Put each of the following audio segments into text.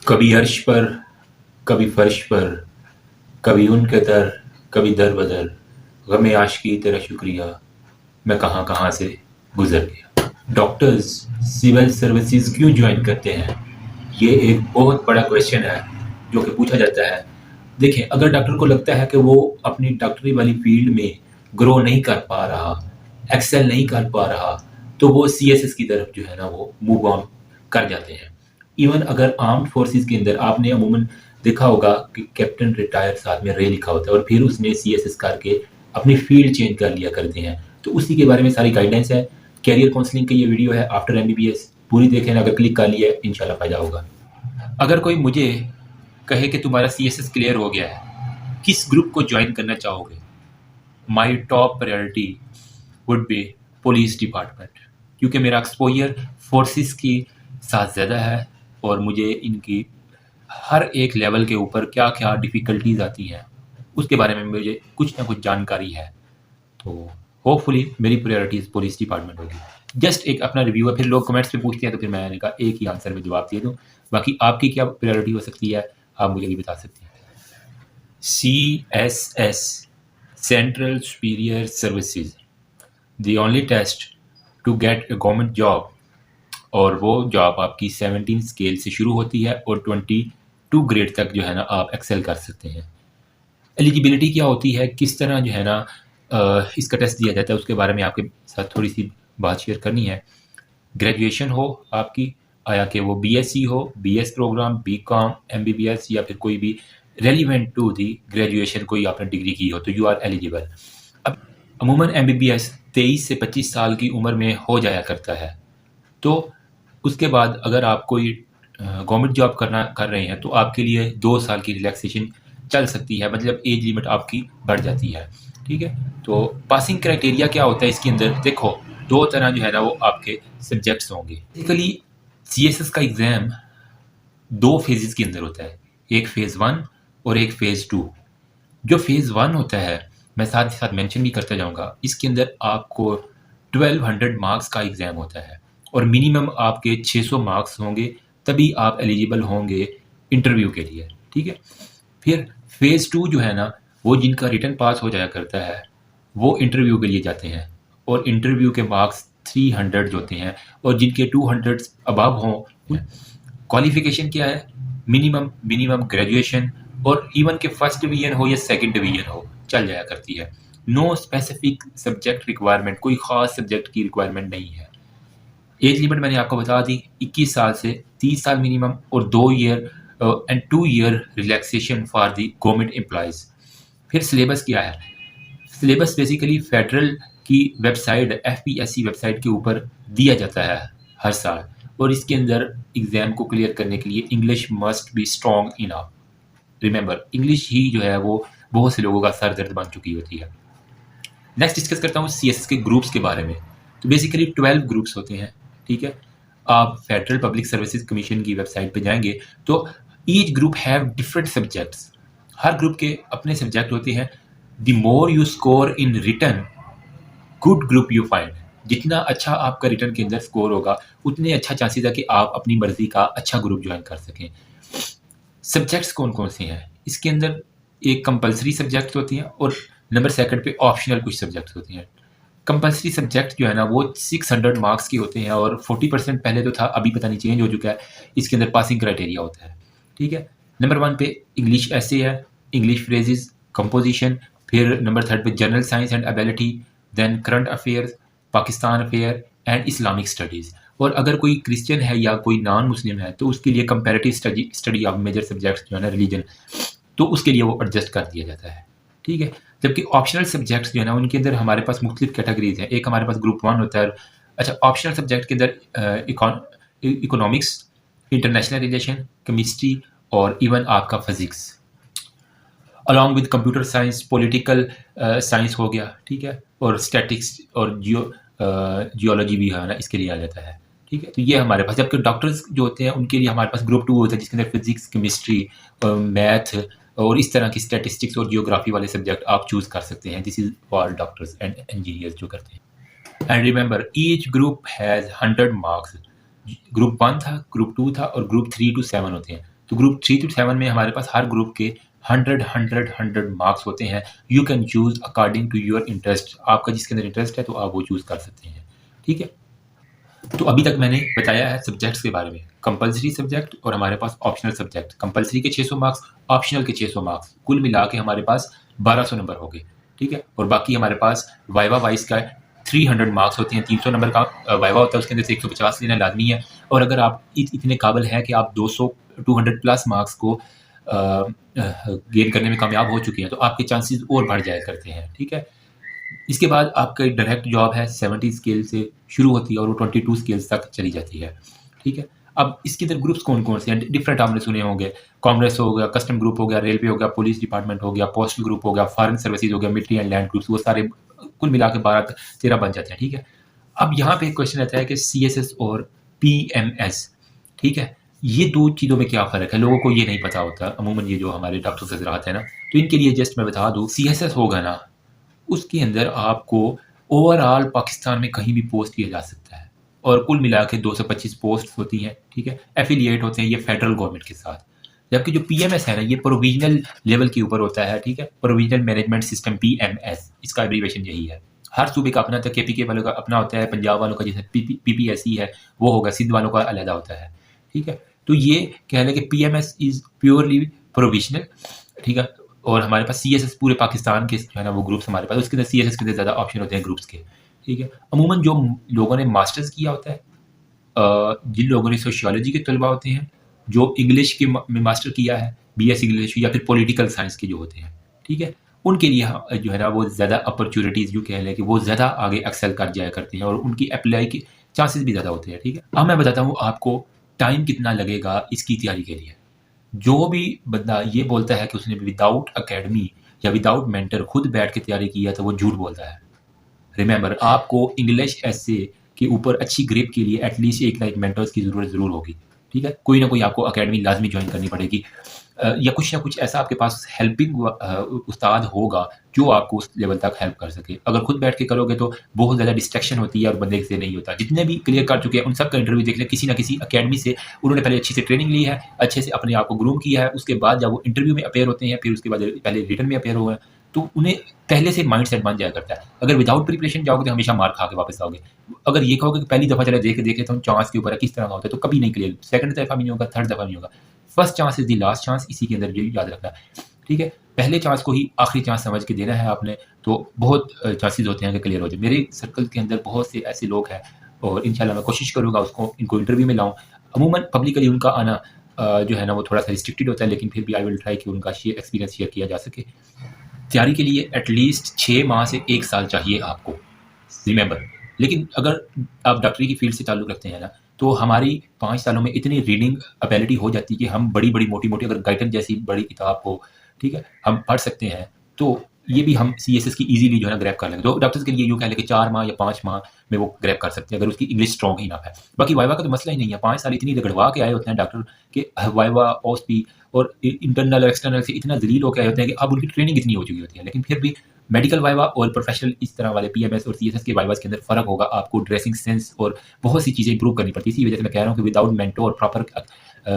कभी अर्श पर, कभी फर्श पर, कभी उनके दर, कभी दर बदर, गमे आशिकी तेरा शुक्रिया, मैं कहाँ कहाँ से गुजर गया। डॉक्टर्स सिविल सर्विसेज क्यों ज्वाइन करते हैं? ये एक बहुत बड़ा क्वेश्चन है जो कि पूछा जाता है। देखें, अगर डॉक्टर को लगता है कि वो अपनी डॉक्टरी वाली फील्ड में ग्रो नहीं कर पा रहा, एक्सेल नहीं कर पा रहा, तो वो CSS की तरफ जो है ना वो मूव ऑन कर जाते हैं। इवन अगर आर्म्ड फोर्सेस के अंदर आपने अमूमन देखा होगा कि कैप्टन रिटायर साथ में रे लिखा होता है और फिर उसने CSS करके अपनी फील्ड चेंज कर लिया करते हैं। तो उसी के बारे में सारी गाइडेंस है। कैरियर काउंसलिंग की ये वीडियो है आफ्टर MBBS, पूरी देखें, अगर क्लिक कर लिया इंशाल्लाह फ़ायदा होगा। अगर कोई मुझे कहे कि तुम्हारा CSS क्लियर हो गया है, किस ग्रुप को ज्वाइन करना चाहोगे? My top priority would be police department, क्योंकि मेरा एक्सपोजर फोर्सेस की साथ ज़्यादा है और मुझे इनकी हर एक लेवल के ऊपर क्या क्या डिफ़िकल्टीज आती हैं उसके बारे में मुझे कुछ ना कुछ जानकारी है। तो होपफुली मेरी प्रायोरिटीज़ पुलिस डिपार्टमेंट होगी। जस्ट एक अपना रिव्यू है, फिर लोग कमेंट्स में पूछते हैं तो फिर मैंने कहा एक ही आंसर में जवाब दे दूँ। बाकी आपकी क्या प्रायोरिटी हो सकती है आप मुझे भी बता सकते हैं। CSS central superior services, the only test to get a government job, और वो जॉब आपकी 17 स्केल से शुरू होती है और 22 ग्रेड तक जो है ना आप एक्सेल कर सकते हैं। एलिजिबिलिटी क्या होती है, किस तरह जो है ना इसका टेस्ट दिया जाता है, उसके बारे में आपके साथ थोड़ी सी बात शेयर करनी है। ग्रेजुएशन हो आपकी, आया कि वो BSc हो, BS प्रोग्राम, BCom, MBBS या फिर कोई भी रेलिवेंट टू दी ग्रेजुएशन कोई आपने डिग्री की हो तो यू आर एलिजिबल। अब अमूमन MBBS 23 से 25 साल की उम्र में हो जाया करता है। तो उसके बाद अगर आप कोई गवर्नमेंट जॉब कर रहे हैं तो आपके लिए 2 साल की रिलैक्सेशन चल सकती है, मतलब एज लिमिट आपकी बढ़ जाती है। ठीक है, तो पासिंग क्राइटेरिया क्या होता है इसके अंदर? देखो, 2 तरह जो है ना वो आपके सब्जेक्ट्स होंगे। बेसिकली CSS का एग्ज़ाम 2 फेजेस के अंदर होता है, एक फ़ेज़ 1 और एक फ़ेज़ 2। जो फ़ेज़ 1 होता है, मैं साथ ही साथ मेंशन भी करता जाऊँगा, इसके अंदर आपको 1200 मार्क्स का एग्ज़ाम होता है और मिनिमम आपके 600 मार्क्स होंगे, तभी आप एलिजिबल होंगे इंटरव्यू के लिए। ठीक है, फिर फ़ेज़ 2 जो है ना, वो जिनका रिटन पास हो जाया करता है वो इंटरव्यू के लिए जाते हैं और इंटरव्यू के मार्क्स 300 होते हैं और जिनके 200 अबव हों। क्वालिफिकेशन क्या है? मिनिमम ग्रेजुएशन, और इवन के फर्स्ट डिवीजन हो या सेकंड डिवीजन हो चल जाया करती है। नो स्पेसिफिक सब्जेक्ट रिक्वायरमेंट, कोई ख़ास सब्जेक्ट की रिक्वायरमेंट नहीं है। एज लिमिट मैंने आपको बता दी, 21 साल से 30 साल मिनिमम और 2 year and 2 year relaxation for the government employees. फिर सिलेबस क्या है? सिलेबस बेसिकली फेडरल की वेबसाइट FPSC वेबसाइट के ऊपर दिया जाता है हर साल, और इसके अंदर एग्ज़ाम को क्लियर करने के लिए English must be strong enough. Remember, English ही जो है वो बहुत से लोगों का सर दर्द बन चुकी होती है। नेक्स्ट डिस्कस करता हूँ CSS के ग्रुप्स के बारे में। तो बेसिकली 12 ग्रुप्स होते हैं। ठीक है, आप फेडरल पब्लिक सर्विसेज कमीशन की वेबसाइट पे जाएंगे तो each group have different subjects, हर ग्रुप के अपने सब्जेक्ट होते हैं। The more you score in written, good group you find. जितना अच्छा आपका रिटर्न के अंदर स्कोर होगा उतने अच्छा चांसेस है कि आप अपनी मर्जी का अच्छा ग्रुप ज्वाइन कर सकें। सब्जेक्ट्स कौन कौन से हैं इसके अंदर? एक कंपलसरी सब्जेक्ट होती हैं और नंबर सेकंड पे ऑप्शनल कुछ सब्जेक्ट्स होती हैं। कंपलसरी सब्जेक्ट जो है ना वो 600 मार्क्स के होते हैं और 40% पहले तो था, अभी पता नहीं चेंज हो चुका है। इसके अंदर पासिंग क्राइटेरिया होता है। ठीक है, नंबर 1 पे इंग्लिश ऐसे है, इंग्लिश फ्रेजेस, कंपोजिशन। फिर नंबर 3 पे general science and ability, then current affairs, Pakistan affair and Islamic studies. और अगर कोई क्रिश्चियन है या कोई नॉन मुस्लिम है तो उसके लिए comparative study of major subjects जो है ना रिलीजन, तो उसके लिए वो एडजस्ट कर दिया जाता है। ठीक है, जबकि ऑप्शनल सब्जेक्ट्स जो है ना उनके अंदर हमारे पास मुख्तलिफ कैटेगरीज हैं। एक हमारे पास ग्रुप 1 होता है। अच्छा, ऑप्शनल सब्जेक्ट के अंदर इकोनॉमिक्स, इंटरनेशनल रिलेशन, केमिस्ट्री और इवन आपका physics, along with computer science, political science हो गया। ठीक है, और स्टैटिक्स और जियोलॉजी भी है ना इसके लिए आ जाता है। ठीक है, तो ये हमारे पास। जबकि डॉक्टर्स जो होते हैं उनके लिए हमारे पास ग्रुप 2 होता है जिसके अंदर फिजिक्स, केमिस्ट्री, मैथ और इस तरह की स्टैटिस्टिक्स और जियोग्राफी वाले सब्जेक्ट आप चूज़ कर सकते हैं। This is for doctors and engineers जो करते हैं। And remember, each group has 100 marks. Group 1 था, ग्रुप 2 था और ग्रुप 3 to 7 होते हैं। तो ग्रुप 3 to 7 में हमारे पास हर ग्रुप के 100 मार्क्स होते हैं। You can choose according to your interest, आपका जिसके अंदर इंटरेस्ट है तो आप वो चूज़ कर सकते हैं, ठीक है। तो अभी तक मैंने बताया है सब्जेक्ट्स के बारे में, कंपलसरी सब्जेक्ट और हमारे पास ऑप्शनल सब्जेक्ट। कंपलसरी के 600 मार्क्स, ऑप्शनल के 600 मार्क्स, कुल मिला के हमारे पास 1200 नंबर हो गए, ठीक है। और बाकी हमारे पास वाइवा वाइज का 300 मार्क्स होते हैं, 300 नंबर का वाइवा होता है, उसके अंदर से 150 लेना लाजमी है। और अगर आप इतने काबिल हैं कि आप 200 प्लस मार्क्स को गेन करने में कामयाब हो चुके हैं तो आपके चांसेस और बढ़ जाया करते हैं, ठीक है। इसके बाद आपका डायरेक्ट जॉब है 70 स्केल से शुरू होती है और वो 22 स्केल्स तक चली जाती है, ठीक है। अब इसके अंदर ग्रुप्स कौन कौन से हैं, डिफरेंट आपने सुने होंगे। कॉमर्स हो गया, कस्टम ग्रुप हो गया, रेलवे हो गया, पुलिस डिपार्टमेंट हो गया, पोस्टल ग्रुप हो गया, फॉरेन सर्विसेज हो गया, मिलिट्री एंड लैंड ग्रुप्स, वो सारे कुल मिला के 12-13 बन जाते हैं, ठीक है। अब यहाँ पे एक क्वेश्चन आता है कि CSS और PMS, ठीक है, ये दो चीज़ों में क्या फ़र्क है, लोगों को ये नहीं पता होता अमूमन। ये जो हमारे डॉक्टर हज़रात हैं ना, तो इनके लिए जस्ट मैं बता दूँ, CSS होगा ना, उसके अंदर आपको ओवरऑल पाकिस्तान में कहीं भी पोस्ट किया जा सकता है और कुल मिला के 225 पोस्ट होती हैं, ठीक है। एफिलिएट होते हैं ये फेडरल गवर्नमेंट के साथ। जबकि जो PMS है ना, ये प्रोविजनल लेवल के ऊपर होता है, ठीक है। प्रोविजनल मैनेजमेंट सिस्टम PMS, इसका एब्रीवेशन यही है। हर सूबे का अपना होता है, KPK वालों का अपना होता है, पंजाब वालों का जैसे PPSC है वो होगा, सिंध वालों का अलग होता है, ठीक है। तो ये कह लें कि PMS इज़ प्योरली प्रोविजनल, ठीक है। और हमारे पास CSS पूरे पाकिस्तान के जो है ना वो ग्रुप्स हमारे पास, उसके अंदर CSS के अंदर ज़्यादा ऑप्शन होते हैं ग्रुप्स के, ठीक है। अमूमन जो लोगों ने मास्टर्स किया होता है, जिन लोगों ने सोशियोलॉजी के तलबा होते हैं, जो इंग्लिश के में मास्टर किया है, BS इंग्लिश या फिर पॉलिटिकल साइंस के जो होते हैं, ठीक है, उनके लिए जो है ना वो ज़्यादा अपॉर्चुनिटीज़ यूँ कह लें कि वो ज़्यादा आगे एक्सेल कर जाया करते हैं और उनकी अप्लाई के चांसेस भी ज़्यादा होते हैं, ठीक है। अब मैं बताता हूँ आपको टाइम कितना लगेगा इसकी तैयारी के लिए। जो भी बंदा ये बोलता है कि उसने विदाउट अकेडमी या विदाउट मेंटर खुद बैठ के तैयारी की है तो वो झूठ बोलता है। रिमेंबर, आपको इंग्लिश एसे के ऊपर अच्छी ग्रिप के लिए एटलीस्ट एक ना एक मेंटर्स की ज़रूरत ज़रूर होगी, ठीक है। कोई ना कोई आपको अकेडमी लाजमी ज्वाइन करनी पड़ेगी, या कुछ ना कुछ ऐसा आपके पास हेल्पिंग उस्ताद होगा जो आपको उस लेवल तक हेल्प कर सके। अगर खुद बैठ के करोगे तो बहुत ज़्यादा डिस्ट्रैक्शन होती है और बंदे से नहीं होता। जितने भी क्लियर कर चुके हैं उन सब का इंटरव्यू देख लें, किसी ना किसी अकेडमी से उन्होंने पहले अच्छी से ट्रेनिंग ली है, अच्छे से अपने आप को ग्रूम किया है, उसके बाद जब वो इंटरव्यू में अपेयर होते हैं, फिर उसके बाद पहले रिटन में अपेयर हुए हैं, तो उन्हें पहले से माइंड सेट बन जाया करता है। अगर विदाउट प्रिपरेशन जाओगे तो हमेशा मार खा के वापस आओगे। अगर ये कहोगे कि पहली दफ़ा चले देख लेता हूँ चांस के ऊपर है किस तरह का होता है, तो कभी नहीं क्लियर, सेकंड दफ़ा भी नहीं होगा, थर्ड दफ़ा नहीं होगा। First chance is the last chance, इसी के अंदर ये याद रखना है, ठीक है। पहले चांस को ही आखिरी चांस समझ के देना है आपने, तो बहुत चांसेस होते हैं कि क्लियर हो जाए। मेरे सर्कल के अंदर बहुत से ऐसे लोग हैं और इंशाल्लाह मैं कोशिश करूँगा इनको इंटरव्यू में लाऊँ। अमूमन पब्लिकली उनका आना जो है ना वो थोड़ा सा रिस्ट्रिक्टेड होता है, लेकिन फिर भी आई विल ट्राई कि उनका एक्सपीरियंस शेयर किया जा सके। तैयारी के लिए एटलीस्ट 6 माह से 1 साल चाहिए आपको, रिमेंबर। लेकिन अगर आप डॉक्टरी की फील्ड से ताल्लुक़ रखते हैं ना, तो हमारी 5 सालों में इतनी रीडिंग एबिलिटी हो जाती है कि हम बड़ी-बड़ी, मोटी-मोटी अगर गाइडन जैसी बड़ी किताब को, ठीक है, हम पढ़ सकते हैं, तो ये भी हम CSS की ईज़िली जो है ना ग्रैब कर लेंगे। तो डॉक्टर्स के लिए यूँ कह लें कि 4 माह या 5 माह में वो ग्रैब कर सकते हैं अगर उसकी इंग्लिश स्ट्रॉन्ग इनफ है। बाकी वाइवा का तो मसला ही नहीं है, 5 साल इतनी रगड़वा के आए होते हैं डॉक्टर कि वाइवा, OSCE और इंटरनल और एक्सटर्नल से इतना ज़लील होके आए होते हैं कि अब उनकी ट्रेनिंग इतनी हो चुकी होती है, लेकिन फिर भी मेडिकल वाइवा और प्रोफेशनल इस तरह वाले PMS और CSS के वाइवास के अंदर फ़र्क होगा। आपको ड्रेसिंग सेंस और बहुत सी चीज़ें इंप्रूव करनी पड़ती है। इसी वजह से मैं कह रहा हूँ कि विदाउट मेंटोर, प्रॉपर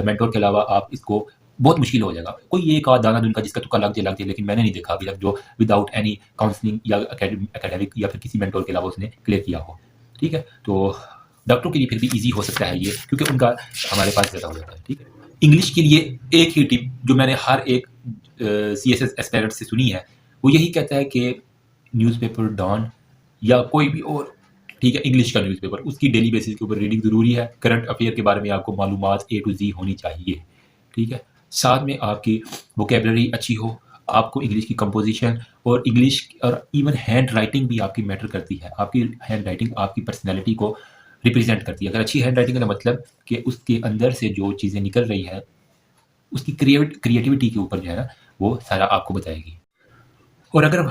मेंटोर के अलावा आप इसको बहुत मुश्किल हो जाएगा। कोई एक आध दाना जिनका जिसका तुक्का लग जाए, लेकिन मैंने नहीं देखा अभी तक जो विदाउट एनी काउंसलिंग या एकेडमिक या फिर किसी मेंटोर के अलावा उसने क्लियर किया हो, ठीक है। तो डॉक्टरों के लिए फिर भी ईजी हो सकता है ये, क्योंकि उनका हमारे पास ज़्यादा हो जाता है, ठीक है। इंग्लिश के लिए एक ही टिप जो मैंने हर एक CSS एस्पिरेंट से सुनी है, वो यही कहता है कि न्यूज़पेपर डॉन या कोई भी और, ठीक है, इंग्लिश का न्यूज़पेपर, उसकी डेली बेसिस के ऊपर रीडिंग ज़रूरी है। करंट अफेयर के बारे में आपको मालूमात A to Z होनी चाहिए, ठीक है। साथ में आपकी वोकैबुलरी अच्छी हो, आपको इंग्लिश की कंपोजिशन और इंग्लिश और इवन हैंड राइटिंग भी आपकी मैटर करती है। आपकी हैंड राइटिंग आपकी पर्सनैलिटी को रिप्रेजेंट करती है। अगर अच्छी हैंड राइटिंग का मतलब कि उसके अंदर से जो चीज़ें निकल रही हैं, उसकी क्रिएटिविटी के ऊपर जो है ना वो सारा आपको बताएगी। और अगर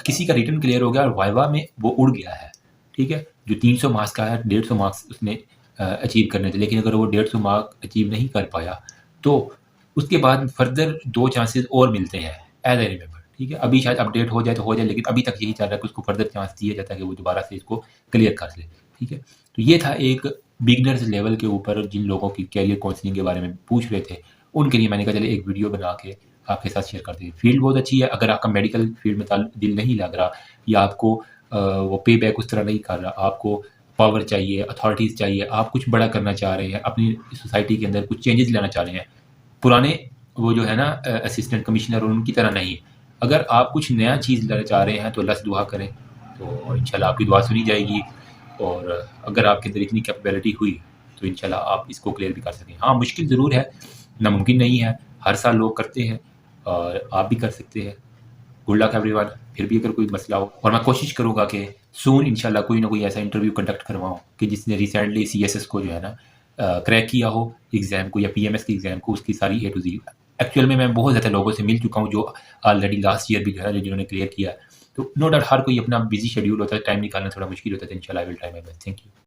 किसी का रिटन क्लियर हो गया और वाइवा में वो उड़ गया है, ठीक है, जो 300 मार्क्स का है, 150 मार्क्स उसने अचीव करने थे, लेकिन अगर वो 150 मार्क अचीव नहीं कर पाया तो उसके बाद फर्दर 2 चांसेस और मिलते हैं, एज आई रिमेंबर, ठीक है। अभी शायद अपडेट हो जाए तो हो जाए, लेकिन अभी तक यही चल रहा है कि उसको फर्दर चांस दिया जाता है कि वो दोबारा से इसको क्लियर कर ले, ठीक है। तो ये था एक बिगनर्स लेवल के ऊपर जिन लोगों की कैरियर काउंसलिंग के बारे में पूछ रहे थे, उनके लिए मैंने कहा चले एक वीडियो बना के आपके साथ शेयर कर दें। फील्ड बहुत अच्छी है, अगर आपका मेडिकल फील्ड में दिल नहीं लग रहा या आपको वो पे बैक उस तरह नहीं कर रहा, आपको पावर चाहिए, अथॉरिटीज़ चाहिए, आप कुछ बड़ा करना चाह रहे हैं, अपनी सोसाइटी के अंदर कुछ चेंजेस लाना चाह रहे हैं, पुराने वो जो है ना असिस्टेंट कमिश्नर उनकी तरह नहीं। अगर आप कुछ नया चीज़ लाना चाह रहे हैं तो अल्लाह से दुआ करें, तो इंशाल्लाह आपकी दुआ सुनी जाएगी। और अगर आपके अंदर इतनी कैपेबिलिटी हुई तो इंशाल्लाह आप इसको क्लियर भी कर सकें। हाँ, मुश्किल ज़रूर है, नामुमकिन नहीं है, हर साल लोग करते हैं और आप भी कर सकते हैं। Good luck everyone. फिर भी अगर कोई मसला हो, और मैं कोशिश करूँगा कि सून इंशाल्लाह कोई ना कोई ऐसा इंटरव्यू कंडक्ट करवाऊँ कि जिसने रिसेंटली CSS को जो है ना क्रैक किया हो एग्ज़ाम को या PMS के एग्ज़ाम को, उसकी सारी A to Z। एक्चुअल में मैं बहुत ज़्यादा लोगों से मिल चुका हूँ जो ऑलरेडी लास्ट ईयर भी जो है जिन्होंने क्लियर किया है। तो नो डाउट हर कोई अपना बिजी शेड्यूल होता है, टाइम निकालना थोड़ा मुश्किल होता है। इंशाल्लाह I will try my best. Thank you.